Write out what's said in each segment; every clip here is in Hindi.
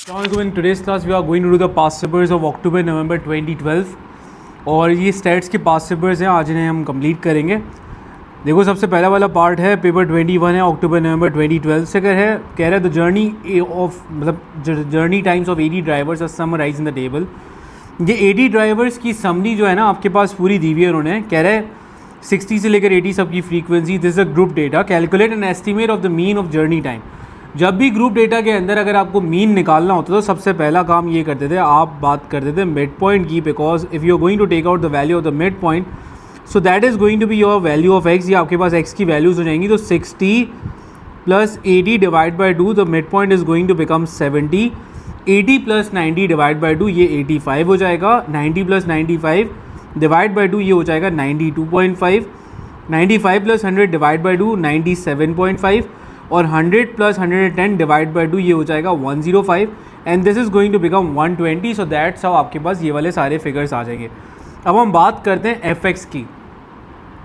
Assalamualaikum. In today's class we are going to do the past papers of October November 2012 और ये स्टैट्स के पास पेपर्स हैं, आज इन्हें हम कंप्लीट करेंगे। देखो सबसे पहला वाला पार्ट है पेपर 21 है अक्टूबर नवंबर 2012 से कह रहा है द जर्नी ऑफ मतलब journey times of 80 drivers are summarise in the table. ये 80 ड्राइवर्स की समरी जो है ना आपके पास पूरी दी हुई है। उन्होंने कह रहा है 60 से लेकर 80 सबकी frequency, this is group data, calculate an estimate of the mean of journey time. जब भी ग्रुप डेटा के अंदर अगर आपको मीन निकालना होता तो सबसे पहला काम ये करते थे, आप बात करते थे मिड पॉइंट की, because if you are going to take out the value of the mid point so that is going to be your value of X. ये आपके पास एक्स की वैल्यूज़ हो जाएंगी। तो 60 plus 80 divide by 2, the mid point is going to become 70। 80 plus 90 divide by 2 ये 85 हो जाएगा। 90 प्लस 95 डिवाइड बाई 2 ये हो जाएगा 92.5। 95 प्लस 100 डिवाइड बाई 2 97.5 और 100 प्लस 110 डिवाइड बाई 2 ये हो जाएगा 105 and this is going to become 120। So that's how आपके पास ये वाले सारे फिगर्स आ जाएंगे। अब हम बात करते हैं एफ एक्स की।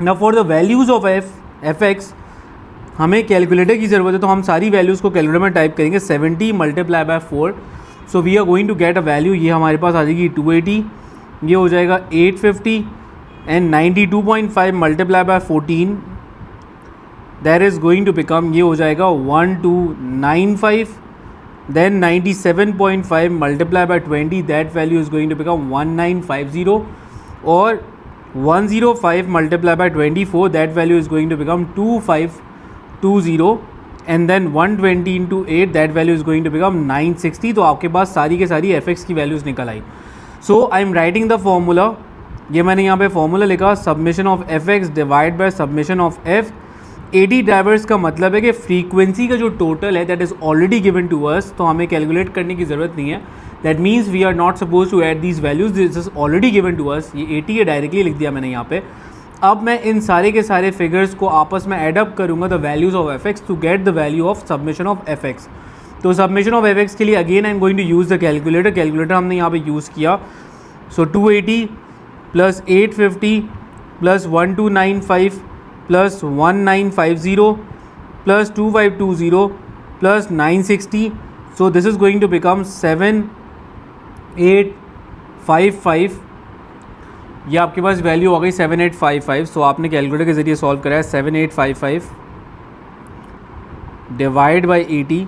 Now for the values of F x हमें कैलकुलेटर की ज़रूरत है, तो हम सारी वैल्यूज़ को कैलकुलेटर में टाइप करेंगे। 70 multiply by 4, so we are going to get a value. ये हमारे पास आ जाएगी 280, ये हो जाएगा 850 and 92.5 multiply by 14 that is going to become, ये हो जाएगा 1295। Then 97.5 multiply by 20 that value is going to become 1950 और 105 multiply by 24 that value is going to become 2520 and then 120 into 8 that value is going to become 960। तो आपके पास सारी के सारी एफ एक्स की वैल्यूज़ निकल आई। So I am writing the formula. ये मैंने यहाँ पे फॉर्मूला लिखा, submission of F X divide by submission of F. 80 drivers का मतलब है कि फ्रीक्वेंसी का जो टोटल है that is already given to us, तो हमें कैलकुलेट करने की ज़रूरत नहीं है। That means we are not suppose to add these values, this is already given to us. ये 80 है, डायरेक्टली लिख दिया मैंने यहाँ पे। अब मैं इन सारे के सारे फिगर्स को आपस में एड अप करूँगा the values of F X to get the value of submission of F X. तो सबमिशन ऑफ एफ एक्स के लिए again I am going to use the calculator. Calculator हमने यहाँ पे यूज़ किया। So 280 plus 850 plus 1295 plus 1950 plus 2520 plus 960। So this is going to become 7855। ये आपके पास वैल्यू हो गई 7855। सो आपने कैलकुलेटर के ज़रिए सॉल्व कराया 7855 डिवाइड बाई 80।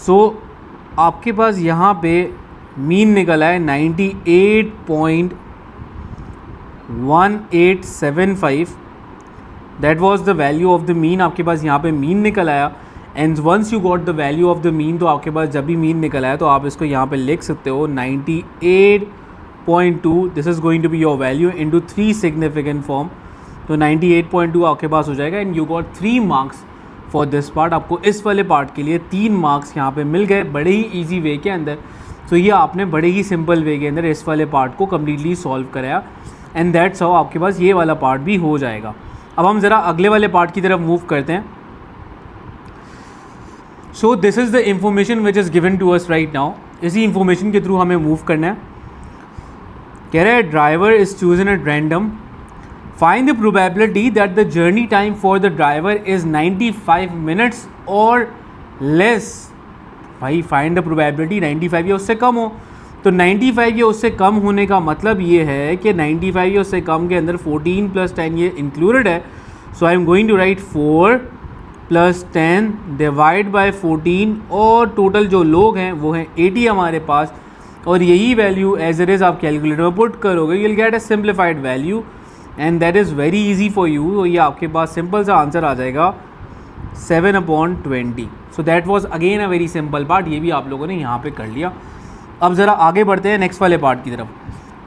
सो आपके पास यहाँ पे मीन निकला है 98.1875। That was the value of the mean. आपके पास यहाँ पे मीन निकल आया and once you got the value of the mean, तो आपके पास जब भी मीन निकल आया तो आप इसको यहाँ पे लिख सकते हो 98.2, this is going to be your value into 3 significant form. तो 98.2 आपके पास हो जाएगा and you got 3 marks for this part. आपको इस वाले पार्ट के लिए 3 मार्क्स यहाँ पे मिल गए बड़े ही ईजी वे के अंदर। तो ये आपने बड़े ही सिंपल वे के अंदर इस वाले पार्ट को कम्प्लीटली सॉल्व कराया एंड दैट्स हाउ आपके पास ये वाला पार्ट भी हो जाएगा। अब हम ज़रा अगले वाले पार्ट की तरफ मूव करते हैं। So this is the information which is given to us right now. इसी इंफॉर्मेशन के थ्रू हमें मूव करना है। कह रहा है driver is chosen at random, find the probability that the journey time for the driver is 95 minutes और लेस। भाई फाइंड द प्रोबेबिलिटी 95 या उससे कम हो, तो 95 या उससे कम होने का मतलब ये है कि 95 या उससे कम के अंदर 14 प्लस 10 ये इंक्लूडेड है। So I am going to write 4 plus 10 divide by 14 और टोटल जो लोग हैं वो हैं 80 हमारे पास, और यही वैल्यू एज इट इज़ आप कैलकुलेटर में पुट करोगे, you will get a simplified value and that is very easy for you. तो ये आपके पास सिंपल सा आंसर आ जाएगा 7/20। So that was again a very simple part. ये भी आप लोगों ने यहाँ पे कर लिया। अब ज़रा आगे बढ़ते हैं नेक्स्ट वाले पार्ट की तरफ।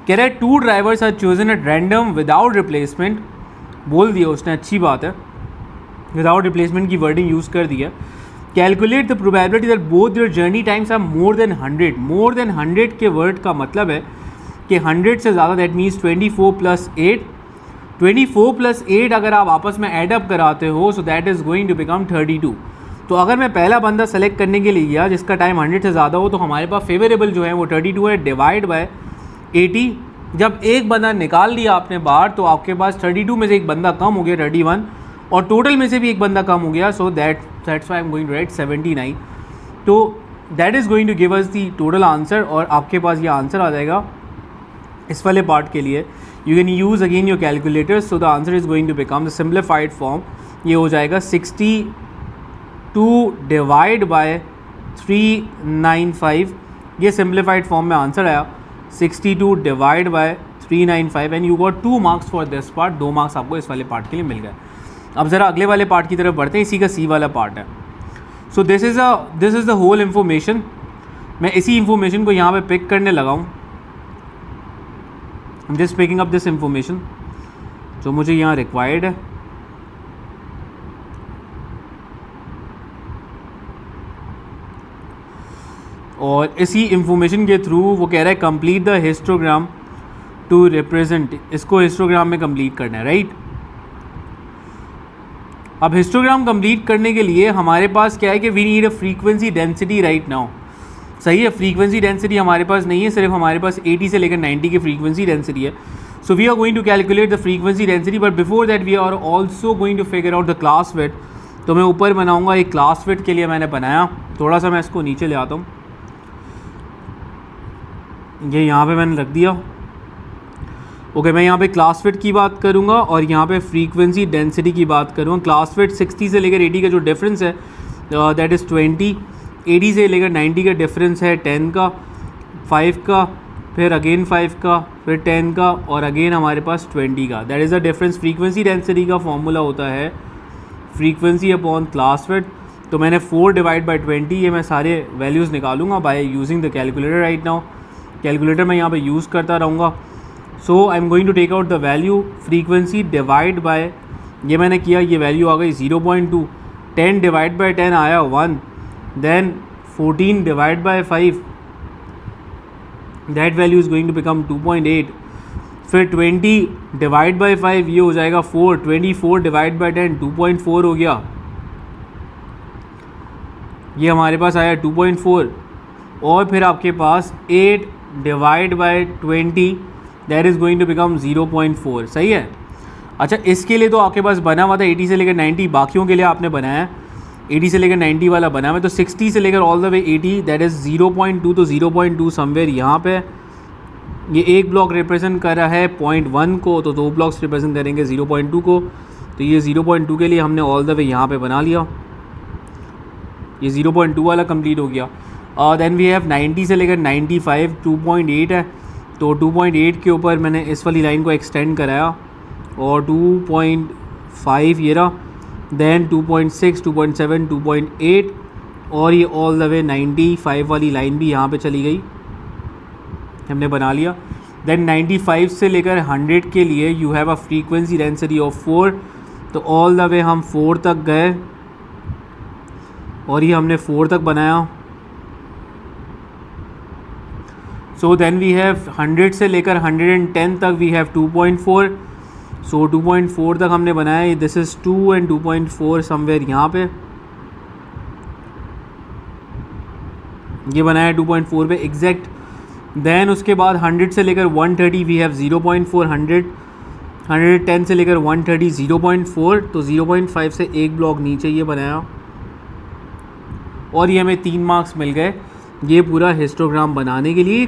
कह रहे हैं 2 drivers are chosen at random without replacement. बोल दिया उसने, अच्छी बात है, विदाउट रिप्लेसमेंट की वर्डिंग यूज़ कर दी है। Calculate the probability that both your journey times are more than 100। More than 100 के वर्ड का मतलब है कि 100 से ज़्यादा, दैट मीन्स 24 प्लस 8। 24 प्लस 8 अगर आप आपस में एडअप कराते हो so that is going to become 32। तो अगर मैं पहला बंदा सेलेक्ट करने के लिए गया जिसका टाइम 100 से ज़्यादा हो, तो हमारे पास फेवरेबल जो है वो 32 है डिवाइड बाय 80। जब एक बंदा निकाल दिया आपने बाहर तो आपके पास 32 में से एक बंदा कम हो गया 31 और टोटल में से भी एक बंदा कम हो गया। So that's why I am going to write 79। तो that is going to give us the total answer, और आपके पास ये आंसर आ जाएगा इस वाले पार्ट के लिए. You can use again your calculator. So the answer is going to become the simplified form. ये हो जाएगा 62 डिवाइड बाय 395. ये सिम्प्लीफाइड फॉर्म में आंसर आया 62 divide by 395 and you got 2 marks for this part. 2 marks आपको इस वाले पार्ट के लिए मिल गए. अब ज़रा अगले वाले पार्ट की तरफ बढ़ते हैं. इसी का सी वाला पार्ट है. So this is the whole information. मैं इसी इन्फॉर्मेशन को यहाँ पे पिक करने लगा हूँ. I am just picking up this information जो मुझे यहाँ रिक्वायर्ड है. और इसी इन्फॉर्मेशन के थ्रू वो कह रहा है complete the histogram to represent. इसको हिस्टोग्राम में कंप्लीट करना है, राइट. अब हिस्टोग्राम कंप्लीट करने के लिए हमारे पास क्या है कि we need a frequency density right now. सही है, फ्रीक्वेंसी डेंसिटी हमारे पास नहीं है, सिर्फ हमारे पास 80 से लेकर 90 की फ्रीक्वेंसी डेंसिटी है. So we are going to calculate the frequency density, but before that we are also going to figure out the class width. तो मैं ऊपर बनाऊंगा एक क्लास विड्थ के लिए मैंने बनाया. थोड़ा सा मैं इसको नीचे ले आता हूँ. ये यहाँ पे मैंने रख दिया. ओके, मैं यहाँ पे क्लास विड्थ की बात करूँगा और यहाँ पे फ्रीक्वेंसी डेंसिटी की बात करूँगा. क्लास विड्थ 60 से लेकर 80 का जो डिफरेंस है दैट इज़ 20. 80 से लेकर 90 का डिफरेंस है 10 का, 5 का, फिर अगेन 5 का, फिर 10 का, और अगेन हमारे पास 20 का. That is the difference. Frequency density का फॉर्मूला होता है फ्रीक्वेंसी अपॉन क्लास विड्थ. तो मैंने 4 डिवाइड बाई 20, ये मैं सारे वैल्यूज़ निकालूंगा by using the calculator right now. Calculator मैं यहाँ पे यूज़ करता रहूँगा. So I am going to take out the value frequency divide by, ये मैंने किया, ये वैल्यू आ गई 0.2. 10 डिवाइड बाय 10 आया 1. Then 14 divide by 5, that value is going to become 2.8. फिर 20 डिवाइड बाय 5, ये हो जाएगा 4. 24 डिवाइड बाय 10 2.4 हो गया. ये हमारे पास आया 2.4. और फिर आपके पास 8 divide by 20, that is going to become 0.4. सही है. अच्छा, इसके लिए तो आपके पास बना हुआ था 80 से लेकर 90. बाकियों के लिए आपने बनाया 80 से लेकर 90 वाला बना हुआ है. तो 60 से लेकर all the way 80, that is 0.2. तो 0.2 समवेयर यहाँ पे ये एक ब्लॉक रिप्रेजेंट कर रहा है 0.1 को, तो 2 ब्लॉक्स रिप्रेजेंट करेंगे 0.2 को. तो ये 0.2 के लिए हमने ऑल द वे यहाँ पे बना लिया. ये 0.2 वाला कंप्लीट हो गया. देन वी हैव 90 से लेकर 95, 2.8 है. तो 2.8 के ऊपर मैंने इस वाली लाइन को एक्सटेंड कराया और 2.5 ये रहा. देन 2.6, 2.7, 2.8, और ये ऑल द वे 95 वाली लाइन भी यहाँ पे चली गई, हमने बना लिया. देन 95 से लेकर 100 के लिए you have a frequency density of 4. तो ऑल द वे हम 4 तक गए और ये हमने 4 तक बनाया. सो देन वी हैव 100 से लेकर 110 तक वी हैव 2.4. सो 2.4 तक हमने बनाया. दिस इज़ 2 एंड 2.4 समवेयर यहाँ पे ये बनाया 2.4 पे एग्जैक्ट. देन उसके बाद 100 से लेकर 130 वी हैव 0.4. 110 से लेकर 130 0.4. तो 0.5 से एक ब्लॉक नीचे ये बनाया और ये हमें 3 मार्क्स मिल गए. ये पूरा हिस्टोग्राम बनाने के लिए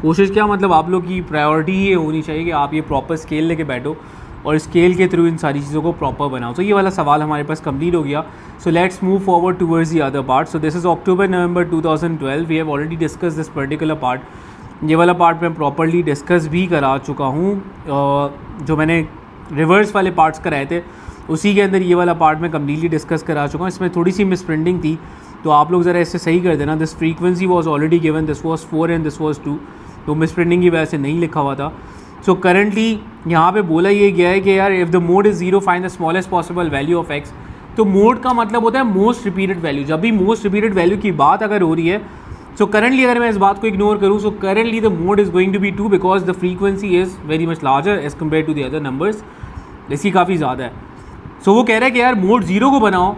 कोशिश क्या मतलब आप लोग की प्रायोरिटी ये होनी चाहिए कि आप ये प्रॉपर स्केल लेके बैठो और स्केल के थ्रू इन सारी चीज़ों को प्रॉपर बनाओ. तो ये वाला सवाल हमारे पास कंप्लीट हो गया. So let's move forward towards the other part. So this is October November 2012. We have already discuss this particular part. ये वाला पार्ट मैं प्रॉपरली डिस्कस भी करा चुका हूँ. जो मैंने रिवर्स वाले पार्ट्स कराए थे उसी के अंदर ये वाला पार्ट मैं कम्प्लीटली डिस्कस करा चुका हूँ. इसमें थोड़ी सी मिसप्रिंटिंग थी, तो आप लोग ज़रा इससे सही कर देना. This frequency was already given, this was 4 and this was 2. तो मिसप्रिंटिंग की वजह से नहीं लिखा हुआ था. सो करंटली यहाँ पे बोला ये गया है कि यार if the mode is 0 find the smallest possible value of x. तो मोड का मतलब होता है मोस्ट रिपीटेड वैल्यू. जब भी मोस्ट रिपीटेड वैल्यू की बात अगर हो रही है, सो करंटली अगर मैं इस बात को इग्नोर करूँ, so currently the mode is going to be 2 because the frequency is very much larger as compare to the other numbers. इसकी काफ़ी ज़्यादा है. सो वो कह रहा है कि यार मोड 0 को बनाओ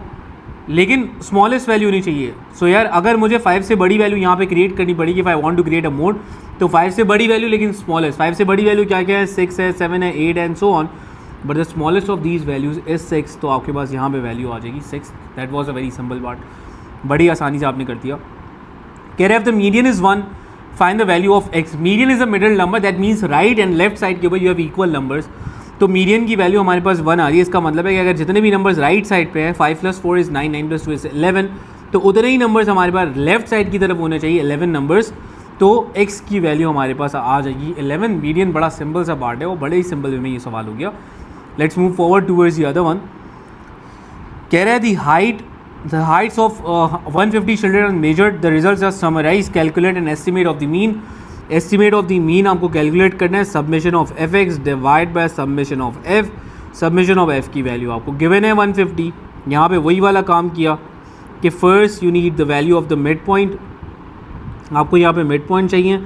लेकिन स्मॉलेस्ट वैल्यू नहीं चाहिए. सो यार अगर मुझे 5 से बड़ी वैल्यू यहाँ पे क्रिएट करनी पड़ेगी, if I want to create a mode, तो 5 से बड़ी वैल्यू लेकिन स्मॉलेस्ट. 5 से बड़ी वैल्यू क्या क्या है, 6 है, 7 है, 8 and so on. But the smallest of these values is 6. तो आपके पास यहाँ पे वैल्यू आ जाएगी 6. That was a very simple part. बड़ी आसानी से आपने कर दिया. कह रहे हैं the median is 1, find the value of x। Median is a middle number, that means right and left side के ऊपर यू हैव इक्वल नंबर्स। तो मीडियन की वैल्यू हमारे पास 1 आ रही है। इसका मतलब है कि अगर जितने भी नंबर्स राइट साइड पे है 5 + 4 इज 9, 9 + 2 इज 11, तो उतने ही नंबर्स हमारे पास लेफ्ट साइड की तरफ होने चाहिए 11 नंबर्स। तो x की वैल्यू हमारे पास आ जाएगी 11। मीडियन बड़ा सिंपल सा पार्ट है, वो बड़े ही सिंपल वे में ये सवाल हो गया। Let's move forward towards the other one. कह रहा है the heights of 150 children are measured, the results are summarized, calculate an estimate of the mean। estimate of the mean आपको कैलकुलेट करना है, summation of fx divide by summation of f। summation of f की वैल्यू आपको गिवन है 150। यहाँ पे वही वाला काम किया कि first you need the value of the mid point. आपको यहाँ पे मिड पॉइंट चाहिए,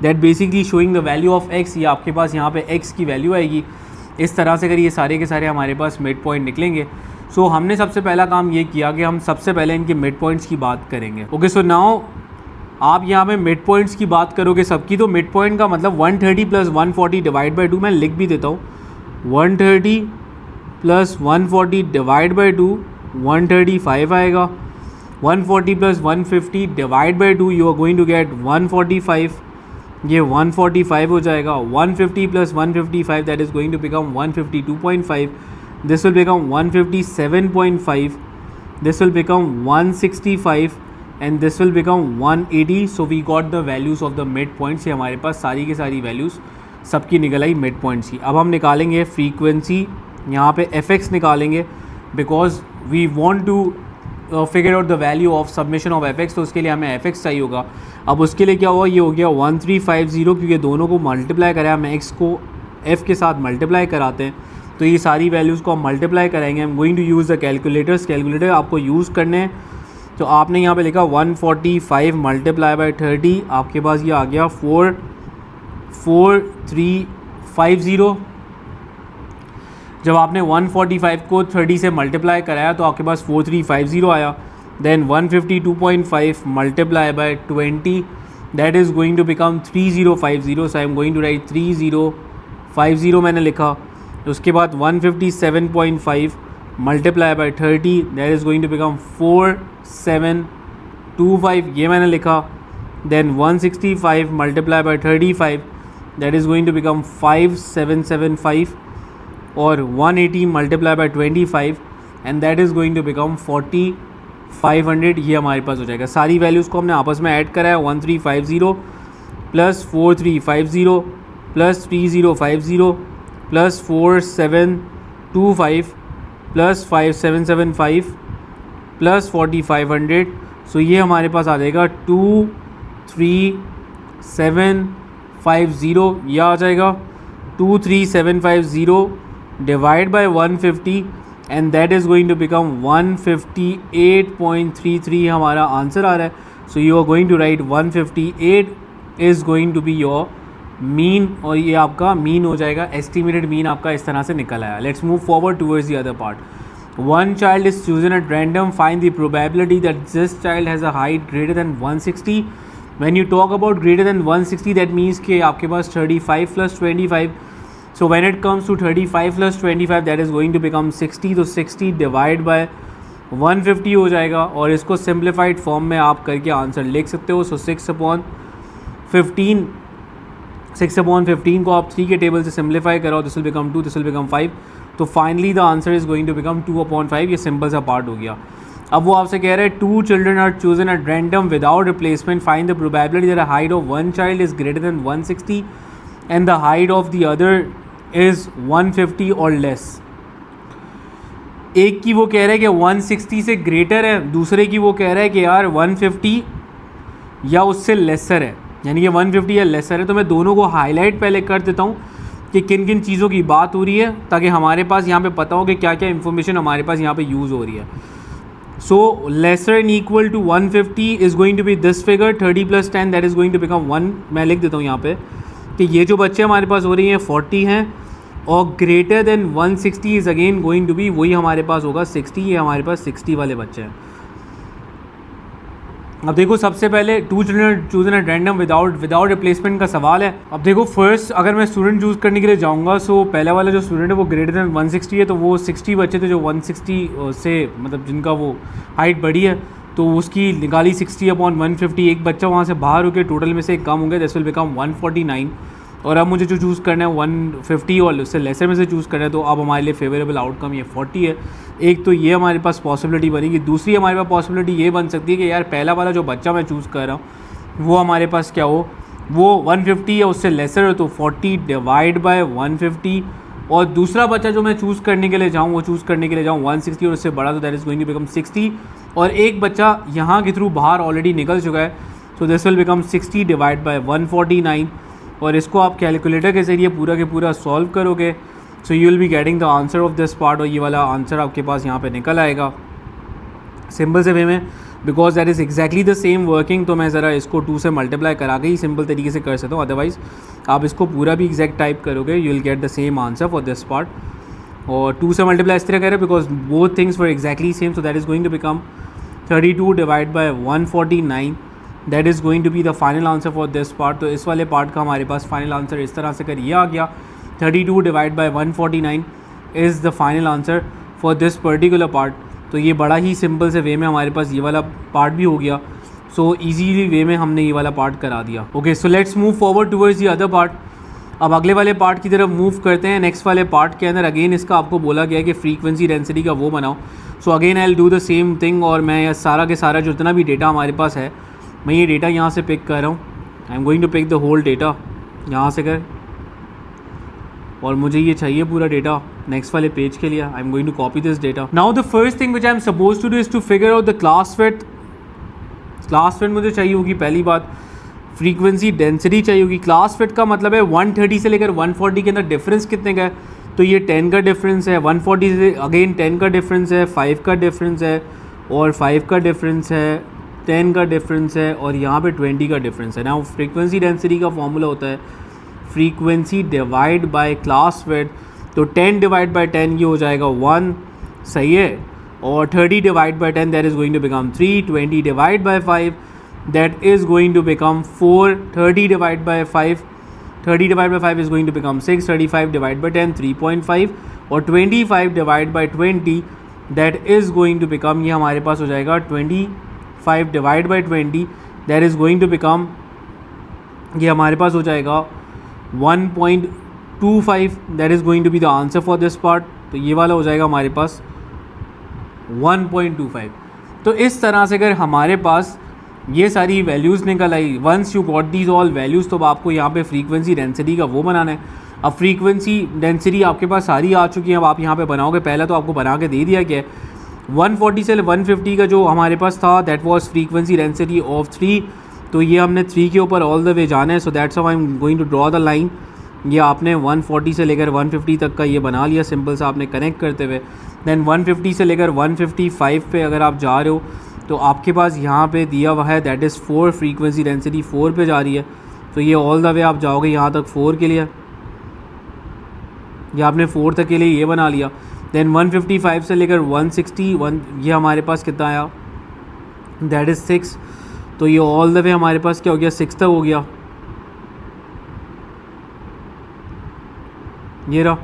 that basically showing the value of x। ये आपके पास यहाँ पे x की वैल्यू आएगी। इस तरह से अगर ये सारे के सारे हमारे पास मिड पॉइंट निकलेंगे। सो हमने सबसे पहला काम ये किया कि हम सबसे पहले इनके मिड पॉइंट्स की बात करेंगे। ओके, सो नाउ आप यहाँ पे मिड पॉइंट्स की बात करोगे सबकी, तो मिड पॉइंट का मतलब 130 + 140 डिवाइड बाई 2। मैं लिख भी देता हूँ, 130 + 140 डिवाइड बाई 2 135 आएगा। 140 + 150 divide by 2 you are going to get 145। ये 145 हो जाएगा। 150 + 155 that is going to become 152.5। this will become 157.5, this will become 165 and this will become 180। so we got the values of the mid points। ये हमारे पास सारी की सारी वैल्यूज़ सबकी निकल आई मिड पॉइंट्स की। अब हम निकालेंगे फ्रीक्वेंसी, यहाँ पे fx निकालेंगे because we want to figure out the value of submission of fx। तो उसके लिए हमें fx चाहिए होगा। अब उसके लिए क्या हुआ, ये हो गया 1350, क्योंकि दोनों को मल्टीप्लाई करें, हम x को f के साथ मल्टीप्लाई कराते हैं तो ये सारी वैल्यूज़ को हम मल्टीप्लाई करेंगे। I am going to use the calculators. Calculator आपको यूज़ करने हैं, तो आपने यहाँ पे लिखा 145 × 30, आपके पास ये आ गया 44350। जब आपने 145 को 30 से मल्टीप्लाई कराया तो आपके पास 4350 आया। Then 152.5 × 20 that is going to become 3050। So I am going to write 3050 मैंने लिखा। उसके बाद 157.5 × 30 that is going to become 4725, ये मैंने लिखा। Then 165 × 35 that is going to become 5775 और 180 × 25 and that is going to become 4500। ये हमारे पास हो जाएगा। सारी वैल्यूज़ को हमने आपस में ऐड करा है, 1350 + 4350 + 3050 + 4725 + 5775 + 4500। सो ये हमारे पास आ जाएगा 23750। यह आ जाएगा 23750 divide by 150 and that is going to become 158.33 हमारा आंसर आ रहा है। So you are going to write 158 is going to be your mean, और ये आपका मीन हो जाएगा। एस्टिमेटेड मीन आपका इस तरह से निकल आया। Let's move forward towards the other part. One child is chosen at random, find the probability that this child has a height greater than 160। When you talk about greater than 160 that means कि आपके पास 35 + 25। So when it comes to 35 + 25 that is going to become 60। तो 60 डिवाइड बाय 150 हो जाएगा, और इसको सिंप्लीफाइड फॉर्म में आप करके आंसर लिख सकते हो। सो 6/15 को आप 3 के टेबल से सिम्प्लीफाई करो, this will become 2, this will become 5। तो finally the answer is going to become 2/5। ये सिंपल सा पार्ट हो गया। अब वो आपसे कह रहे हैं 2 children are chosen at random without replacement, find the probability that the height of one child is greater than 160 and the height of the other is 150 और लेस। एक की वो कह रहा है कि 160 से ग्रेटर है, दूसरे की वो कह रहा है कि यार 150 या उससे लेसर है, यानी कि 150 या लेसर है। तो मैं दोनों को हाईलाइट पहले कर देता हूँ कि किन किन चीज़ों की बात हो रही है, ताकि हमारे पास यहाँ पे पता हो कि क्या क्या इन्फॉर्मेशन हमारे पास यहाँ पे यूज़ हो रही है। So lesser and equal to 150 is going to be this figure, 30 + 10 that is going to become 1। मैं लिख देता हूँ यहाँ पे कि ये जो बच्चे हमारे पास हो रही हैं 40 हैं, और greater than 160 is again going to be, वही हमारे पास होगा 60। ये हमारे पास 60 वाले बच्चे हैं। अब देखो सबसे पहले 2 children chosen at random without replacement का सवाल है। अब देखो फर्स्ट अगर मैं स्टूडेंट चूज़ करने के लिए जाऊंगा, सो पहला वाला जो स्टूडेंट है वो ग्रेटर देन 160 है, तो वो 60 बच्चे थे जो 160 से मतलब जिनका वो हाइट बड़ी है, तो उसकी निकाली 60/150, एक बच्चा वहाँ से बाहर होकर टोटल में से एक कम हो गया, दिस विल बिकम 149। और अब मुझे जो चूज़ करना है 150 और उससे लेसर में से चूज़ करना है, तो अब हमारे लिए फेवरेबल आउटकम ये 40 है। एक तो ये हमारे पास पॉसिबिलिटी बनेगी। दूसरी हमारे पास पॉसिबिलिटी ये बन सकती है कि यार पहला वाला जो बच्चा मैं चूज़ कर रहा हूँ वो हमारे पास क्या हो, वो 150 या उससे लेसर हो, तो 40 डिवाइड बाय 150, और दूसरा बच्चा जो मैं चूज़ करने के लिए जाऊँ वो चूज़ करने के लिए जाऊँ 160 और उससे बड़ा, तो that is going to become 60। और एक बच्चा यहाँ के थ्रू बाहर ऑलरेडी निकल चुका है, so this will become 60 divide by 149। और इसको आप कैलकुलेटर के ज़रिए पूरा के पूरा सॉल्व करोगे, so you will be getting the answer of this part. और ये वाला आंसर आपके पास यहाँ पे निकल आएगा सिंपल से वे में, because that is exactly the same working. तो मैं ज़रा इसको 2 से मल्टीप्लाई करा के ही सिंपल तरीके से कर सकता हूँ, अदरवाइज़ आप इसको पूरा भी एग्जैक्ट टाइप करोगे you will get the same answer for this part. और 2 से मल्टीप्लाई इस तरह करें because both things were exactly same, so that is going to become 32 divide by 149, that is going to be the final answer for this part. तो इस वाले पार्ट का हमारे पास फाइनल आंसर इस तरह से कर ये आ गया, 32 divide by 149 is the final answer for this particular part. तो ये बड़ा ही सिंपल से वे में हमारे पास ये वाला पार्ट भी हो गया, सो ईजीली वे में हमने ये वाला पार्ट करा दिया। Okay, so let's move forward towards the other part. अब अगले वाले पार्ट की तरफ मूव करते हैं। नेक्स्ट वाले पार्ट के अंदर अगेन इसका आपको बोला गया है कि फ्रीक्वेंसी डेंसिटी का वो बनाओ। So again I will do the same thing, और मैं यह सारा के सारा जितना भी डेटा हमारे पास है मैं ये डेटा यहाँ से पिक कर रहा हूँ। I am going to pick the whole data यहाँ से कर, और मुझे ये चाहिए पूरा डेटा नेक्स्ट वाले पेज के लिए। I am going to copy this data. Now the first thing which I am suppose to do is to figure out the class width. Class width मुझे चाहिए होगी पहली बात, फ्रीक्वेंसी डेंसिटी चाहिए होगी। क्लास विड्थ का मतलब है 130 से लेकर 140 के अंदर डिफरेंस कितने का है, तो ये 10 का डिफरेंस है। 140 से अगेन 10 का डिफरेंस है, 5 का डिफरेंस है, और 5 का डिफरेंस है, 10 का डिफरेंस है, और यहाँ पे 20 का डिफरेंस है ना। फ्रीक्वेंसी डेंसिटी का फॉर्मूला होता है frequency divide bye class width, तो 10 डिवाइड बाय 10 ये हो जाएगा 1, सही है, और 30 divide by 10 that is going to become 3, 20 divide by 5 that is going to become 4, 30 divide by 5, 30 divide by 5 is going to become 6, 35 divide by 10 3.5, और 25 divide by 20 that is going to become, ये हमारे पास हो जाएगा 25 divide by 20 that is going to become, ये हमारे पास हो जाएगा 1.25, that is going to be the answer for this part. तो ये वाला हो जाएगा हमारे पास 1.25। तो इस तरह से अगर हमारे पास ये सारी वैल्यूज़ निकल आई, once you got these all values, तो आपको यहाँ पे फ्रीक्वेंसी डेंसिटी का वो बनाना है। अब फ्रीक्वेंसी डेंसिटी आपके पास सारी आ चुकी है, अब आप यहाँ पे बनाओगे। पहला तो आपको बना के दे दिया गया है 140 से 150 का जो हमारे पास था that was frequency density of 3, तो ये हमने 3 के ऊपर ऑल द वे जाना है। So that's how I am going to draw the line. ये आपने 140 से लेकर 150 तक का ये बना लिया सिंपल सा आपने कनेक्ट करते हुए। देन 150 से लेकर 155 पे अगर आप जा रहे हो तो आपके पास यहाँ पे दिया हुआ है दैट इज़ 4, फ्रीक्वेंसी डेंसिटी 4 पे जा रही है। तो ये ऑल द वे आप जाओगे यहाँ तक 4 के लिए, ये आपने 4 तक के लिए ये बना लिया। देन 155 से लेकर 161 ये हमारे पास कितना आया, दैट इज़ 6, तो ये ऑल द वे हमारे पास क्या हो गया 6 तक हो गया, ये रहा।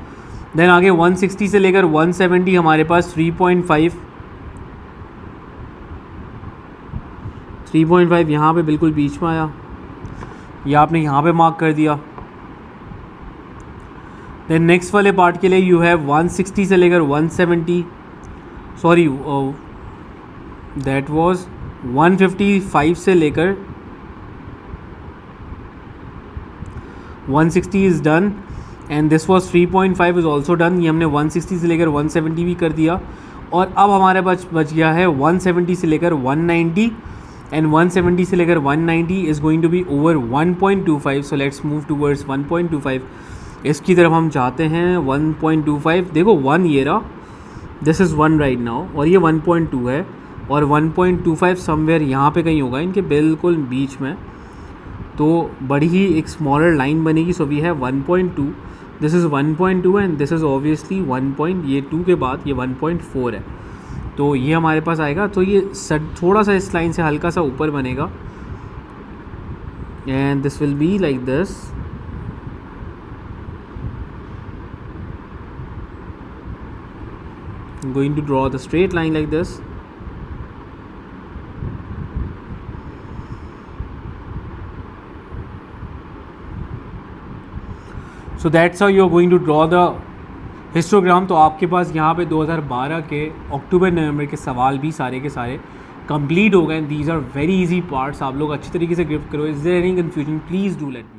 देन आगे 160 से लेकर 170 हमारे पास 3.5 यहाँ पे बिल्कुल बीच में आया, ये आपने यहाँ पे मार्क कर दिया। देन नेक्स्ट वाले पार्ट के लिए यू हैव 160 से लेकर 170, सॉरी दैट वाज 155 से लेकर 160 is done, and this was 3.5 is also done. ये हमने 160 से लेकर 170 भी कर दिया। और अब हमारे पास बच गया है 170 से लेकर 190, एंड 170 से लेकर 190 is going to be over 1.25। So let's move towards 1.25, इसकी तरफ हम चाहते हैं 1.25। देखो 1 ये रहा, दिस इज़ 1 राइट नाउ, और ये 1.2 है, और 1.25 समवेयर यहाँ पे कहीं होगा इनके बिल्कुल बीच में, तो बड़ी ही एक स्मॉलर लाइन बनेगी। So we have 1.2, this is 1.2 and this is obviously 1. ये 2 के बाद ये 1.4 है, तो ये हमारे पास आएगा। तो ये थोड़ा सा इस लाइन से हल्का सा ऊपर बनेगा, and this will be like this. I'm going to draw the straight line like this, so that's how you are going to draw the histogram. तो आपके पास यहाँ पे 2012 के अक्टूबर नवंबर के सवाल भी सारे के सारे कंप्लीट हो गए। These are very easy parts, आप लोग अच्छी तरीके से ग्रिप करो। Is there any confusion, please do let me.